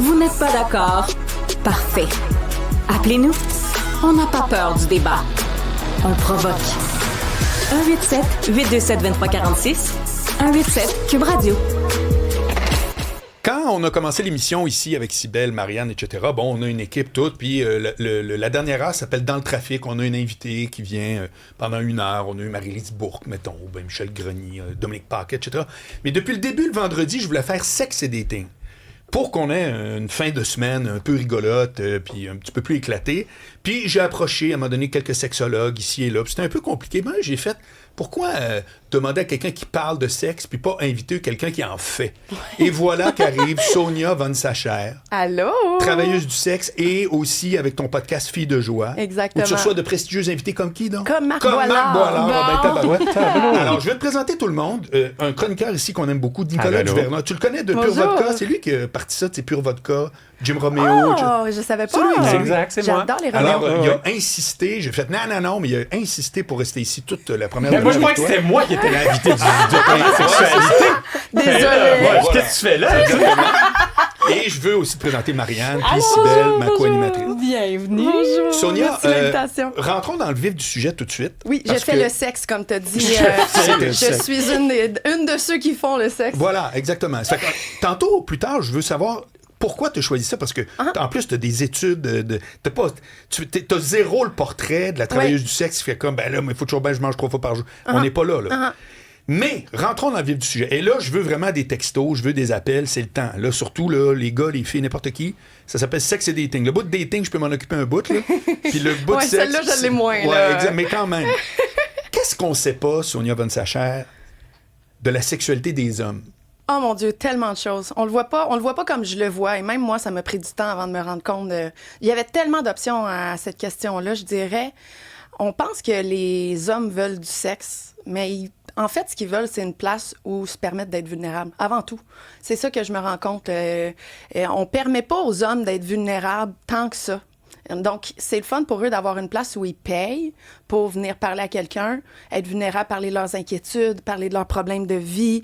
Vous n'êtes pas d'accord? Parfait. Appelez-nous. On n'a pas peur du débat. On le provoque. 187-827-2346. 187 Cube Radio. Quand on a commencé l'émission ici avec Cybèle, Marianne, etc., bon, on a une équipe toute, puis la dernière heure s'appelle Dans le trafic. On a une invitée qui vient pendant 1 heure. On a eu Marie-Lise Bourque, mettons, ben Michel Grenier, Dominique Paquet, etc. Mais depuis le début, le vendredi, je voulais faire sexe et dating. Pour qu'on ait une fin de semaine un peu rigolote, puis un petit peu plus éclatée. Puis j'ai approché, à un moment donné, quelques sexologues ici et là. Puis c'était un peu compliqué. Mais j'ai fait... Pourquoi demander à quelqu'un qui parle de sexe puis pas inviter quelqu'un qui en fait? Et voilà qu'arrive Sonia von Sacher. Allô? Travailleuse du sexe et aussi avec ton podcast Filles de joie. Exactement. Où tu reçois de prestigieux invités comme qui, donc? Comme Marc Boilard. Ben, tabarouette. Alors, je vais te présenter tout le monde. Un chroniqueur ici qu'on aime beaucoup, Nicolas Duvernay. Tu le connais de Pure Vodka? C'est lui qui a parti ça, c'est Pure Vodka. Jim Romeo. Oh, je savais pas. C'est exact, c'est moi. J'adore les Romeo. Alors, il a insisté. J'ai fait non, mais il a insisté pour rester ici toute la première Mais moi, je crois que c'était moi qui étais l'invité de sexualité. Désolée. Qu'est-ce que tu fais là? Et je veux aussi te présenter Marianne, puis Cybèle, ma co-animatrice. Bienvenue. Bonjour. Sonia, merci de l'invitation. rentrons dans le vif du sujet tout de suite. Oui, je fais le sexe, comme tu as dit. Je suis une de ceux qui font le sexe. Voilà, exactement. Ça fait que, tantôt, plus tard, je veux savoir pourquoi tu as choisi ça, parce que en plus, tu as des études, t'as zéro le portrait de la travailleuse du sexe qui fait comme, ben là, mais il faut toujours bien que je mange 3 fois par jour. On n'est pas là, là. Mais rentrons dans le vif du sujet. Et là, je veux vraiment des textos, je veux des appels, c'est le temps. Là, surtout, là, les gars, les filles, n'importe qui, ça s'appelle sexe et dating. Le bout de dating, je peux m'en occuper un bout, là. Puis le bout de sexe... celle-là, je l'ai moins, ouais, là. exact, mais quand même. Qu'est-ce qu'on sait pas, Sonia von Sacher, de la sexualité des hommes? Oh mon Dieu, tellement de choses. On le voit pas comme je le vois. Et même moi, ça m'a pris du temps avant de me rendre compte. Il y avait tellement d'options à cette question-là, je dirais. On pense que les hommes veulent du sexe, mais en fait, ce qu'ils veulent, c'est une place où se permettre d'être vulnérables. Avant tout. C'est ça que je me rends compte. On permet pas aux hommes d'être vulnérables tant que ça. Donc, c'est le fun pour eux d'avoir une place où ils payent pour venir parler à quelqu'un, être vulnérables, parler de leurs inquiétudes, parler de leurs problèmes de vie,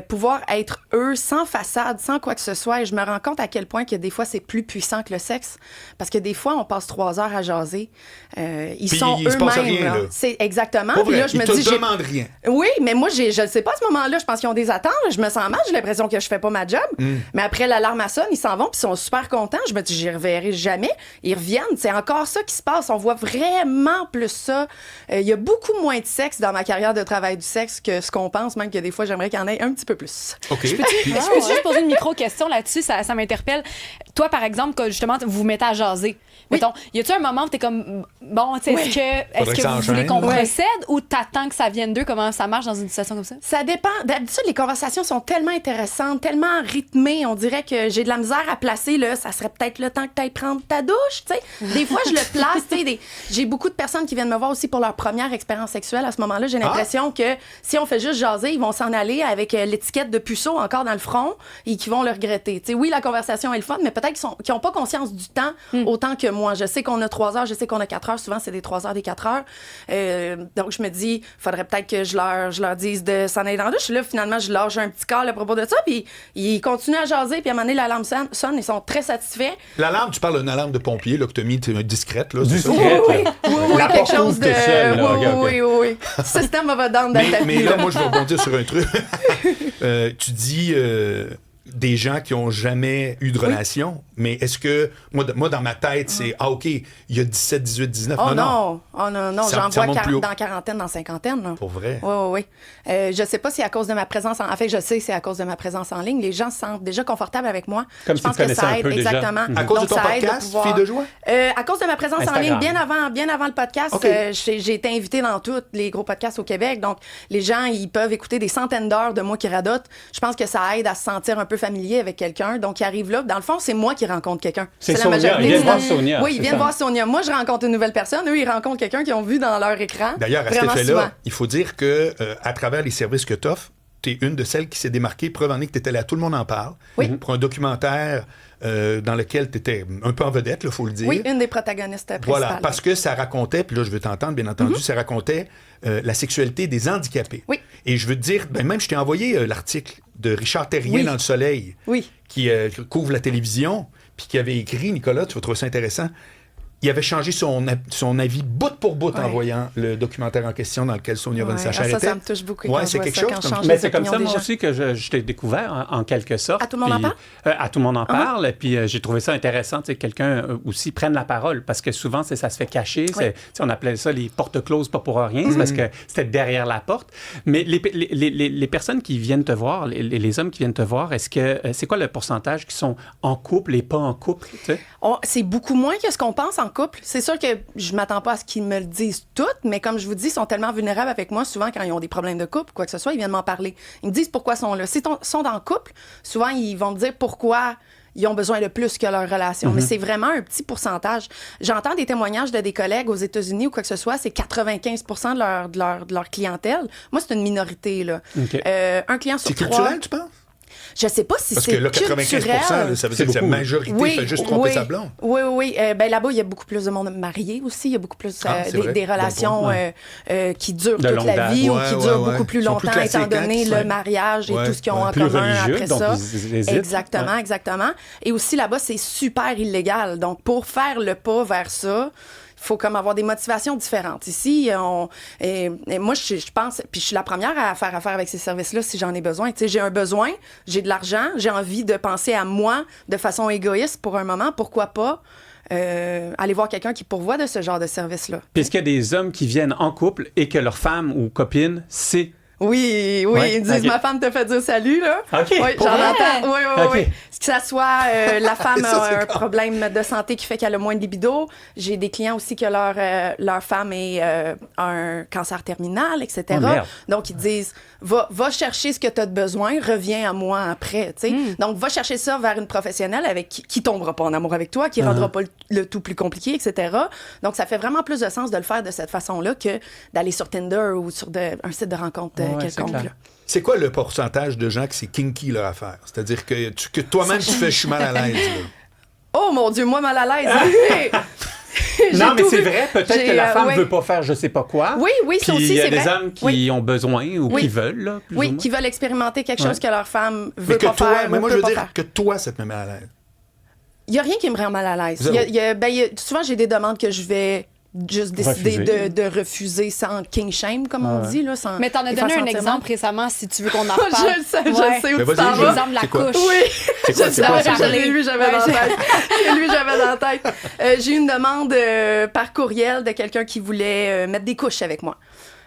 pouvoir être eux sans façade, sans quoi que ce soit. Et je me rends compte à quel point que des fois, c'est plus puissant que le sexe. Parce que des fois, on passe 3 heures à jaser. Ils sont il se passe eux-mêmes. rien, là. C'est exactement. Pas Puis vrai, là, je me ils te dis, demandent rien. Oui, mais moi, je ne sais pas à ce moment-là. Je pense qu'ils ont des attentes. Je me sens mal. J'ai l'impression que je fais pas ma job. Mais après, l'alarme sonne, ils s'en vont puis ils sont super contents. Je me dis, j'y reverrai jamais. Ils reviennent. C'est encore ça qui se passe. On voit vraiment plus ça. Il y a beaucoup moins de sexe dans ma carrière de travail du sexe que ce qu'on pense, même que des fois, j'aimerais qu'il y en ait un petit peu plus. OK. Je peux juste poser une micro-question là-dessus? Ça m'interpelle. Toi, par exemple, quand justement, vous vous mettez à jaser. Mettons, y a-tu un moment où t'es comme, bon, tu sais, est-ce que vous voulez qu'on procède ou t'attends que ça vienne d'eux? Comment ça marche dans une situation comme ça? Ça dépend. D'habitude, les conversations sont tellement intéressantes, tellement rythmées. On dirait que j'ai de la misère à placer, là. Ça serait peut-être le temps que t'ailles prendre ta douche, tu sais. Des fois, je le place, tu sais. J'ai beaucoup de personnes qui viennent me voir aussi pour leur première expérience sexuelle. À ce moment-là, j'ai l'impression que si on fait juste jaser, ils vont s'en aller avec l'étiquette de puceau encore dans le front et qu'ils vont le regretter. Tu sais, oui, la conversation est le fun, mais peut-être qu'ils n'ont pas conscience du temps autant que moi. Je sais qu'on a 3 heures, je sais qu'on a 4 heures. Souvent, c'est des 3 heures, des 4 heures. Donc, je me dis, faudrait peut-être que je leur dise de s'en aller dans la douche. Là, finalement, je lâche un petit call à propos de ça, puis ils continuent à jaser, puis à un moment donné, l'alarme sonne, ils sont très satisfaits. L'alarme, tu parles d'une alarme de pompier là, que tu as mis discrète. Là, oui, quelque chose de... Seul, oui. System of a down dans le tapis. Mais là, moi, je vais rebondir sur un truc. Tu dis... des gens qui n'ont jamais eu de relation, mais est-ce que, moi dans ma tête, c'est, OK, il y a 17, 18, 19, non. J'en vois dans quarantaine, dans cinquantaine. Là. Pour vrai? Oui. Je sais pas si à cause de ma présence en... En fait, je sais c'est à cause de ma présence en ligne. Les gens se sentent déjà confortables avec moi. Comme je pense que ça aide, exactement. À cause de ton podcast, Filles de joie? À cause de ma présence en ligne, bien avant le podcast, j'ai été invitée dans tous les gros podcasts au Québec. Donc, les gens, ils peuvent écouter des centaines d'heures de moi qui radote. Je pense que ça aide à se sentir un peu familier avec quelqu'un. Donc, il arrive là. Dans le fond, c'est moi qui rencontre quelqu'un. C'est la majorité. Ils viennent voir Sonia. Oui, ils viennent voir Sonia. Moi, je rencontre une nouvelle personne. Eux, ils rencontrent quelqu'un qu'ils ont vu dans leur écran. D'ailleurs, à cet effet-là, il faut dire que à travers les services que tu offres, tu es une de celles qui s'est démarquée. Preuve en est que tu étais là, tout le monde en parle. Oui. Pour un documentaire dans lequel tu étais un peu en vedette, il faut le dire. Oui, une des protagonistes principales. Voilà, parce que ça racontait, puis là, je veux t'entendre, bien entendu, ça racontait la sexualité des handicapés. Oui. Et je veux te dire, même je t'ai envoyé l'article de Richard Terrien dans Le Soleil, qui couvre la télévision, puis qui avait écrit, Nicolas, tu vas trouver ça intéressant, il avait changé son avis bout pour bout en voyant le documentaire en question dans lequel Sonia von Sacher était. Ça me touche beaucoup. Ouais, c'est quelque chose comme... Mais c'est comme ça, moi aussi, que je t'ai découvert, en quelque sorte. À tout le monde en parle? À tout le monde en parle. Puis j'ai trouvé ça intéressant, que quelqu'un aussi prenne la parole. Parce que souvent, ça se fait cacher. On appelait ça les portes closes, pas pour rien. C'est parce que c'était derrière la porte. Mais les personnes qui viennent te voir, les hommes qui viennent te voir, c'est quoi le pourcentage qui sont en couple et pas en couple? C'est beaucoup moins que ce qu'on pense en couple. C'est sûr que je m'attends pas à ce qu'ils me le disent toutes, mais comme je vous dis, ils sont tellement vulnérables avec moi, souvent quand ils ont des problèmes de couple, quoi que ce soit, ils viennent m'en parler. Ils me disent pourquoi ils sont là. S'ils sont dans le couple, souvent ils vont me dire pourquoi ils ont besoin de plus que leur relation. Mais c'est vraiment un petit pourcentage. J'entends des témoignages de des collègues aux États-Unis ou quoi que ce soit, c'est 95% de leur clientèle. Moi, c'est une minorité, là. Okay. Un client sur 3... C'est culturel, tu penses? Je sais pas si parce c'est que là, 95%, ça veut dire que la majorité fait juste tromper sa blonde. Oui. Là-bas, il y a beaucoup plus de monde marié aussi. Il y a beaucoup plus des relations qui durent toute la vie ou qui durent beaucoup plus longtemps, étant donné le mariage et tout ce qu'ils ont en commun après ça. Exactement. Et aussi, là-bas, c'est super illégal. Donc, pour faire le pas vers ça, il faut comme avoir des motivations différentes. Ici, moi, je pense, puis je suis la première à faire affaire avec ces services-là si j'en ai besoin. Tu sais, j'ai un besoin, j'ai de l'argent, j'ai envie de penser à moi de façon égoïste pour un moment. Pourquoi pas aller voir quelqu'un qui pourvoit de ce genre de service-là? Puis est-ce qu'il y a des hommes qui viennent en couple et que leur femme ou copine, c'est... Oui, ils disent ma femme te fait dire salut, là. OK. Oui, j'en entends. Oui. Que ça soit la femme a un problème de santé qui fait qu'elle a moins de libido. J'ai des clients aussi que leur femme a un cancer terminal, etc. Donc, ils disent va chercher ce que tu as de besoin, reviens à moi après. Donc, va chercher ça vers une professionnelle avec qui tombera pas en amour avec toi, qui rendra pas le tout plus compliqué, etc. Donc, ça fait vraiment plus de sens de le faire de cette façon-là que d'aller sur Tinder ou sur un site de rencontre quelconque. C'est quoi le pourcentage de gens que c'est kinky leur affaire? C'est-à-dire que toi-même, tu fais « je suis mal à l'aise ». Oh mon Dieu, moi mal à l'aise. Non, mais c'est vrai, peut-être que la femme veut pas faire je sais pas quoi. Oui, ça aussi, c'est vrai. Il y a des hommes qui ont besoin ou qui veulent, là, plus ou moins. Qui veulent expérimenter quelque chose que leur femme veut pas faire. Mais moi, je veux dire que toi, ça te met mal à l'aise. Il y a rien qui me rend mal à l'aise. Souvent, j'ai des demandes que je vais juste décider de refuser sans king shame, comme on dit. Là, sans mais t'en as donné un exemple récemment, si tu veux qu'on en reparle. Je le sais où tu t'en vas. L'exemple de la couche. Oui, lui, j'avais dans la tête. J'ai eu une demande par courriel de quelqu'un qui voulait mettre des couches avec moi.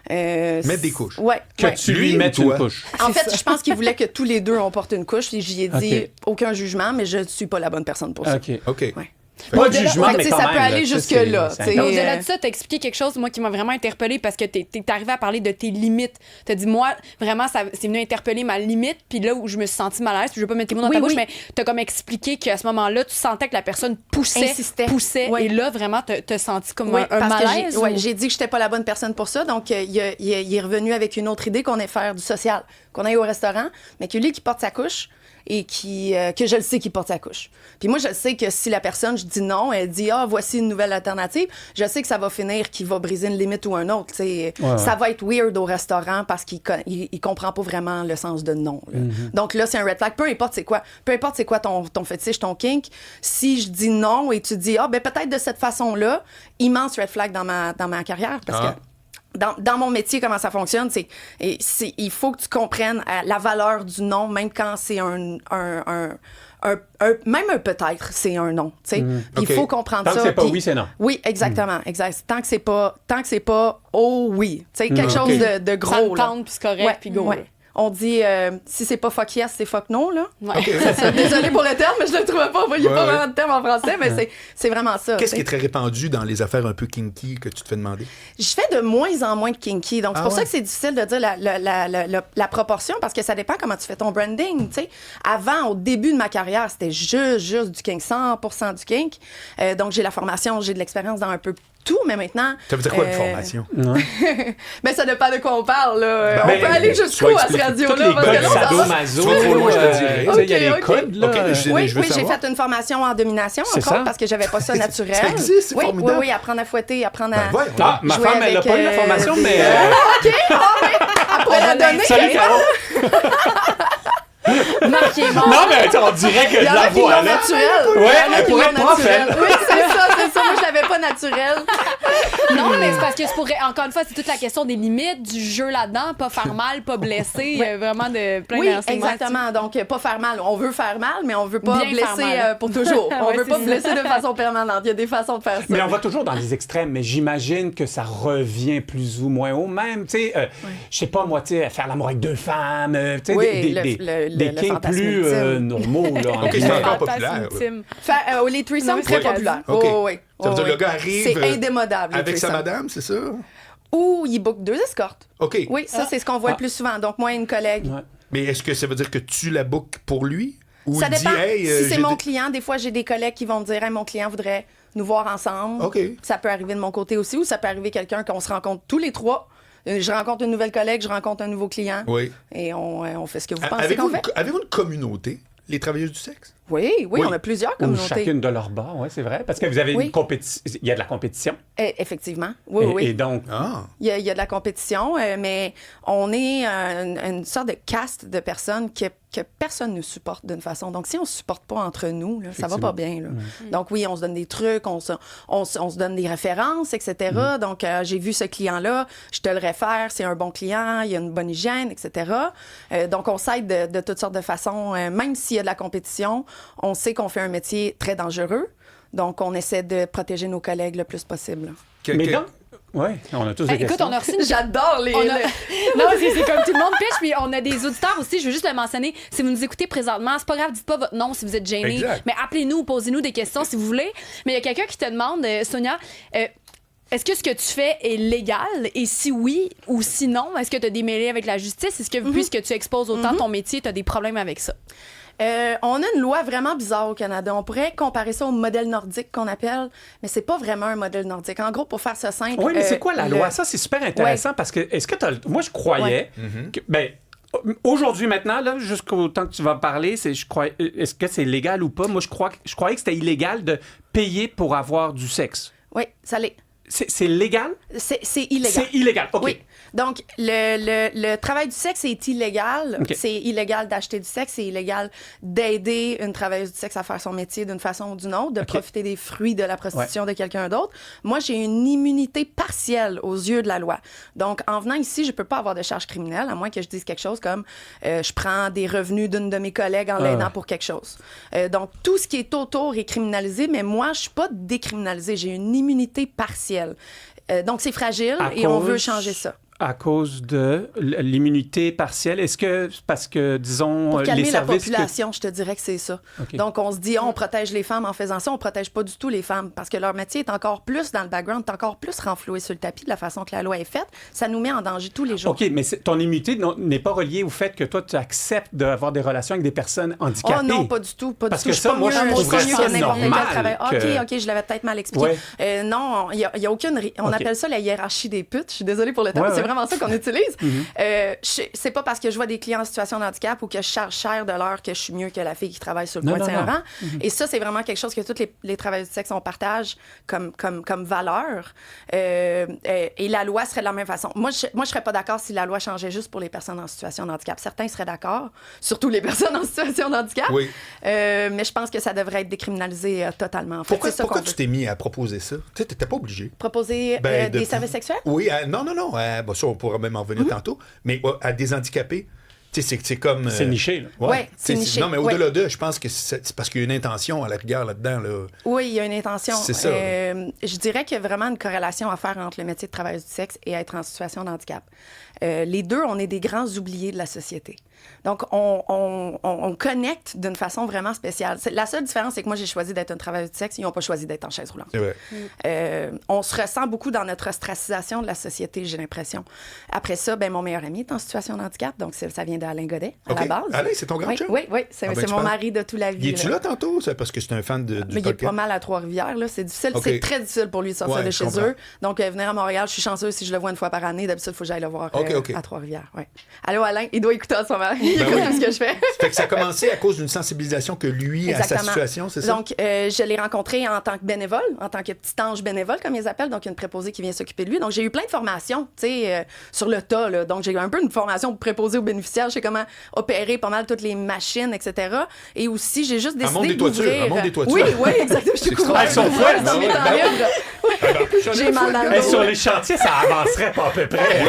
Mettre des couches. Que tu lui mettes une couche. En fait, je pense qu'il voulait que tous les deux on porte une couche. Et j'y ai dit aucun jugement, mais je ne suis pas la bonne personne pour ça. OK. Pas de jugement, mais quand ça même, peut aller jusque-là. Au-delà de ça, t'as expliqué quelque chose, moi, qui m'a vraiment interpellée parce que t'es arrivé à parler de tes limites. T'as dit, moi, vraiment, c'est venu interpeller ma limite, puis là où je me suis sentie mal à l'aise, puis je veux pas mettre tes mots dans ta bouche, mais t'as comme expliqué qu'à ce moment-là, tu sentais que la personne poussait, et là, vraiment, t'as senti comme un malaise. J'ai dit que j'étais pas la bonne personne pour ça, donc il est revenu avec une autre idée qu'on ait faire du social, qu'on aille au restaurant, mais que lui qui porte sa couche, et que je le sais qu'il porte sa couche. Puis moi, je sais que si la personne, je dis non, elle dit « Ah, voici une nouvelle alternative », je sais que ça va finir qu'il va briser une limite ou un autre. Ça va être weird au restaurant parce qu'il comprend pas vraiment le sens de non. Donc là, c'est un red flag. Peu importe c'est quoi ton fétiche, ton kink, si je dis non et tu dis « Ah, ben peut-être de cette façon-là », immense red flag dans ma carrière parce que dans mon métier, comment ça fonctionne, il faut que tu comprennes la valeur du non, même quand c'est même un peut-être, c'est un non. Il faut comprendre ça. Tant que c'est pas oui, c'est non. Oui, exactement. Exact. Tant que c'est pas oh oui. Quelque chose de gros. Ça me tente, puis c'est correct, puis go. On dit, si c'est pas fuck yes, c'est fuck no, là. Okay. Désolée pour le terme, mais je le trouvais pas. Il n'y a pas vraiment de terme en français, mais c'est vraiment ça. Qu'est-ce qui est très répandu dans les affaires un peu kinky que tu te fais demander? Je fais de moins en moins de kinky. Donc, c'est pour ça que c'est difficile de dire la proportion, parce que ça dépend comment tu fais ton branding, tu sais. Avant, au début de ma carrière, c'était juste du kink, 100% du kink. Donc, j'ai la formation, j'ai de l'expérience dans un peu tout, mais maintenant... Ça veut dire quoi, une formation? Mais ça dépend de quoi on parle, là. Ben, on peut aller jusqu'où à cette radio-là? Parce que là, sadomaso, tu vas trop loin, je te dirais. Il y a les codes, là. OK, oui, je veux j'ai savoir. fait une formation en domination, C'est entre ça? autres, parce que j'avais pas ça naturel. Ça existe, c'est oui, formidable. oui, apprendre à fouetter, apprendre à... Ben, voyons. Ah, ma jouer femme, elle n'a avec, pas eu la formation, mais... OK, elle pourrait la donner. Salut, Caro! Marc est mort. Non, mais on dirait que Il y je en la a qui vois, l'ont là. naturel. Ouais, Il y en a elle qui pourrait l'ont être prof, naturel. elle. Oui, c'est ça. Moi, je l'avais pas naturel. Non, mais c'est parce que c'est pour... Encore une fois, c'est toute la question des limites, du jeu là-dedans, pas faire mal, pas blesser, il y a vraiment de plein Oui, d'enseignements exactement. Donc, pas faire mal. On veut faire mal, mais on veut pas Bien faire blesser mal. pour toujours. On Ouais, veut c'est pas ça. blesser de façon permanente. Il y a des façons de faire ça. Mais on va toujours dans les extrêmes, mais j'imagine que ça revient plus ou moins au même. Tu sais, je sais pas, moi, tu sais, faire l'amour avec 2 femmes, tu sais, Oui, des le kinks fantasme plus ultime. normaux, là. en OK, c'est guillemets. encore Fantasme populaire. ultime. Les threesomes, Non, très oui. populaires. OK. Oh, oui. Ça veut dire Oh, le oui. gars arrive C'est indémodable, les avec sa threesomes. madame, c'est ça? Ou il book 2 escortes. OK. Oui, ça, c'est ce qu'on voit le plus souvent. Donc, moi et une collègue. Ouais. Mais est-ce que ça veut dire que tu la bookes pour lui? Ou Ça il dit, dépend. hey, Si c'est j'ai mon des- client, des fois, j'ai des collègues qui vont me dire, hey, mon client voudrait nous voir ensemble. OK. Ça peut arriver de mon côté aussi, ou ça peut arriver quelqu'un qu'on se rencontre tous les 3. Je rencontre une nouvelle collègue, je rencontre un nouveau client. Oui. Et on fait ce que vous pensez qu'on Avez-vous fait. avez-vous une communauté, les travailleuses du sexe? Oui, Oui. on a plusieurs Ou communautés. chacune de leur bord, oui, c'est vrai. Parce que vous avez Oui. une compétition. Il y a de la compétition. Effectivement. Oui, et, oui. et donc, Ah. Il y a de la compétition, mais on est une sorte de caste de personnes que personne ne supporte d'une façon. Donc, si on ne se supporte pas entre nous, là, ça va pas bien. Là. Donc, oui, on se donne des trucs, on se donne des références, etc. Donc, j'ai vu ce client-là, je te le réfère, c'est un bon client, il a une bonne hygiène, etc. Donc, on s'aide de toutes sortes de façons. Même s'il y a de la compétition, on sait qu'on fait un métier très dangereux. Donc, on essaie de protéger nos collègues le plus possible. mais donc, oui, on a tous des Écoute, questions. on a reçu une... J'adore les... On a- Non, c'est comme tout le monde pitch, puis on a des auditeurs aussi. Je veux juste le mentionner. Si vous nous écoutez présentement, c'est pas grave, dites pas votre nom si vous êtes gêné. Exact. Mais appelez-nous ou posez-nous des questions si vous voulez. Mais il y a quelqu'un qui te demande, Sonia, est-ce que ce que tu fais est légal? Et si oui ou si non, est-ce que tu as des mêlées avec la justice? Est-ce que, puisque tu exposes autant ton métier, tu as des problèmes avec ça? On a une loi vraiment bizarre au Canada. On pourrait comparer ça au modèle nordique qu'on appelle, mais c'est pas vraiment un modèle nordique. En gros, pour faire ça simple... Oui, mais c'est quoi la le- loi? Ça, c'est super intéressant parce que, est-ce que moi, je croyais que, ben, aujourd'hui, maintenant, là, jusqu'au temps que tu vas parler, est-ce que c'est légal ou pas? Moi, je croyais que c'était illégal de payer pour avoir du sexe. Oui, ça l'est. C'est légal? C'est illégal. C'est illégal, OK. Oui. Donc, le travail du sexe est illégal. OK. C'est illégal d'acheter du sexe. C'est illégal d'aider une travailleuse du sexe à faire son métier d'une façon ou d'une autre, de profiter des fruits de la prostitution de quelqu'un d'autre. Moi, j'ai une immunité partielle aux yeux de la loi. Donc, en venant ici, je peux pas avoir de charge criminelle, à moins que je dise quelque chose comme je prends des revenus d'une de mes collègues en l'aidant pour quelque chose. Donc, tout ce qui est autour est criminalisé, mais moi, je suis pas décriminalisée. J'ai une immunité partielle. Donc, c'est fragile et on veut changer ça. À cause de l'immunité partielle. Est-ce que, parce que, disons, Pour calmer les la services... population, je te dirais que c'est ça. OK. Donc, on se dit, on protège les femmes en faisant ça. On protège pas du tout les femmes parce que leur métier est encore plus dans le background, est encore plus renfloué sur le tapis de la façon que la loi est faite. Ça nous met en danger tous les jours. OK, mais ton immunité n'est pas reliée au fait que toi, tu acceptes d'avoir des relations avec des personnes handicapées. Oh non, pas du tout. Pas Parce du que tout. ça, moi, je trouverais suis ça pas mieux que n'importe quel normal travail. que- OK, je l'avais peut-être mal expliqué. Ouais. Non, il y a aucune... On OK. appelle ça la hiérarchie des putes. Je suis désolée pour le terme, Ouais, c'est ouais. vraiment ça qu'on utilise. C'est pas parce que je vois des clients en situation de handicap ou que je charge cher de l'heure que je suis mieux que la fille qui travaille sur le Non, coin de non, non. Saint-Laurent. Et ça, c'est vraiment quelque chose que toutes les travailleuses du sexe, on partage comme valeur. Et la loi serait de la même façon. Moi, je serais pas d'accord si la loi changeait juste pour les personnes en situation de handicap. Certains seraient d'accord, surtout les personnes en situation de handicap. Oui. Mais je pense que ça devrait être décriminalisé totalement. En fait, c'est ça Pourquoi qu'on tu veut. t'es mis à proposer ça? Tu sais, t'étais pas obligé. Proposer Ben, des services sexuels? Oui, non. Ça, on pourra même en venir tantôt. Mais à des handicapés, tu sais, c'est comme... C'est niché, là. Ouais, c'est niché. Non, mais au-delà de, je pense que c'est parce qu'il y a une intention à la rigueur là-dedans. Là. Oui, il y a une intention. C'est ça. Je dirais qu'il y a vraiment une corrélation à faire entre le métier de travailleuse du sexe et être en situation de handicap. Les deux, on est des grands oubliés de la société. Donc, on connecte d'une façon vraiment spéciale. La seule différence, c'est que moi, j'ai choisi d'être une travailleuse du sexe. Ils n'ont pas choisi d'être en chaise roulante. C'est vrai. On se ressent beaucoup dans notre ostracisation de la société, j'ai l'impression. Après ça, mon meilleur ami est en situation de handicap. Donc, ça vient d'Alain Godet, à la base. Alain, c'est ton grand chum? Oui. C'est mon mari de toute la vie. Il est-tu là tantôt? C'est parce que c'est un fan du Mais il est pas mal à Trois-Rivières. Là. C'est difficile. C'est très difficile pour lui de sortir de chez eux. Donc, venir à Montréal, je suis chanceuse si je le vois une fois par année. D'habitude, il faut que j'aille le voir à Trois-Rivières. Ouais. Allô, Alain? Il doit écouter à son mari. Il écoute tout ce que je fais. Fait que ça a commencé à cause d'une sensibilisation que lui, Exactement. à sa situation, c'est ça? Donc, je l'ai rencontré en tant que bénévole, en tant que petit ange bénévole, comme ils appellent, donc une préposée qui vient s'occuper de lui. Donc, j'ai eu plein de formations, tu sais, sur le tas, là. Donc, j'ai eu un peu une formation pour préposer aux bénéficiaires. Je sais comment opérer pas mal toutes les machines, etc. Et aussi, j'ai juste décidé d'ouvrir... Un monde des toitures. Oui, exactement. Je suis courante. Elles sont folles. Dans mes temps libres. J'ai mal dans le dos. Sur les chantiers, ça avancerait pas à peu près.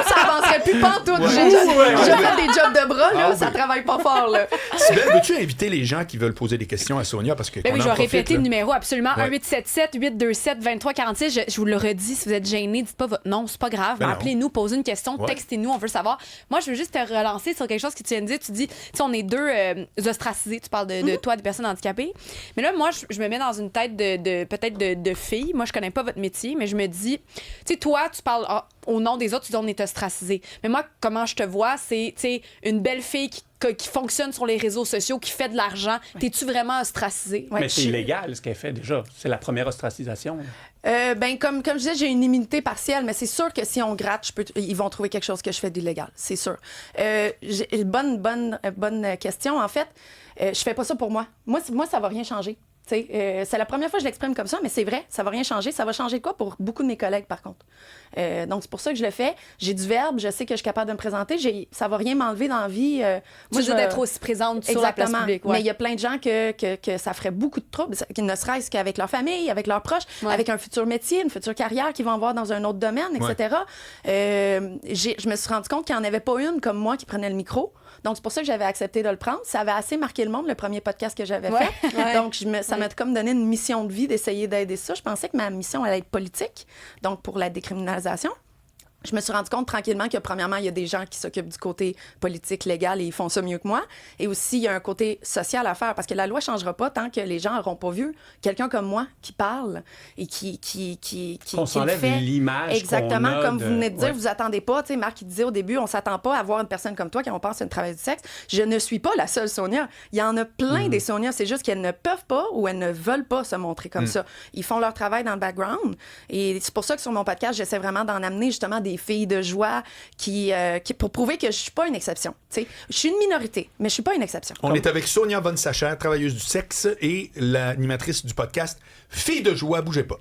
Ça avancerait plus pantoute. J'ai déjà fait des jobs de bras, là. Ça travaille pas fort, là. Sybelle, veux-tu inviter les gens qui veulent poser des questions à Sonia? Parce que oui, je vais répéter le numéro, absolument. 1-877-827-2346. Je vous le redis, si vous êtes gêné, dites pas votre nom, c'est pas grave. Appelez-nous, posez une question, textez-nous, on veut savoir. Moi, je veux juste te relancer sur quelque chose que tu viens de dire. Tu dis, tu sais, on est deux ostracisés. Tu parles de toi, des personnes handicapées. Mais là, moi, je me mets dans une tête peut-être de fille. Moi, je connais pas votre métier, mais je me dis, tu sais, toi, tu parles au nom des autres, tu dis on est ostracisé. Mais moi, comment je te vois, c'est, tu sais, une belle fille qui fonctionne sur les réseaux sociaux, qui fait de l'argent. T'es-tu vraiment ostracisée? Mais c'est illégal, ce qu'elle fait déjà. C'est la première ostracisation. Comme je disais, j'ai une immunité partielle, mais c'est sûr que si on gratte, ils vont trouver quelque chose que je fais d'illégal. C'est sûr. Bonne question. En fait, je fais pas ça pour moi. Moi, ça va rien changer. C'est la première fois que je l'exprime comme ça, mais c'est vrai, ça va rien changer. Ça va changer quoi pour beaucoup de mes collègues, par contre? Donc, c'est pour ça que je le fais. J'ai du verbe, je sais que je suis capable de me présenter. Ça va rien m'enlever dans la vie. Moi, je veux d'être aussi présente sur la place publique. Mais il y a plein de gens que ça ferait beaucoup de troubles, ne serait-ce qu'avec leur famille, avec leurs proches, avec un futur métier, une future carrière qu'ils vont avoir dans un autre domaine, etc. Je me suis rendu compte qu'il n'y en avait pas une comme moi qui prenait le micro. Donc, c'est pour ça que j'avais accepté de le prendre. Ça avait assez marqué le monde, le premier podcast que j'avais fait. Donc, ça m'a comme donné une mission de vie d'essayer d'aider ça. Je pensais que ma mission allait être politique, donc pour la décriminalisation. Je me suis rendu compte tranquillement que, premièrement, il y a des gens qui s'occupent du côté politique, légal, et ils font ça mieux que moi. Et aussi, il y a un côté social à faire, parce que la loi ne changera pas tant que les gens n'auront pas vu quelqu'un comme moi qui parle et qui on s'enlève l'image. Exactement, qu'on a comme vous venez de dire, vous attendez pas. Tu sais, Marc, il disait au début, on s'attend pas à voir une personne comme toi qui on pense à une travailleuse du sexe. Je ne suis pas la seule Sonia. Il y en a plein des Sonia. C'est juste qu'elles ne peuvent pas ou elles ne veulent pas se montrer comme ça. Ils font leur travail dans le background. Et c'est pour ça que sur mon podcast, j'essaie vraiment d'en amener justement des filles de joie qui pour prouver que je suis pas une exception. T'sais. Je suis une minorité, mais je suis pas une exception. On est avec Sonia Von Sacher, travailleuse du sexe et l'animatrice du podcast Filles de joie, bougez pas.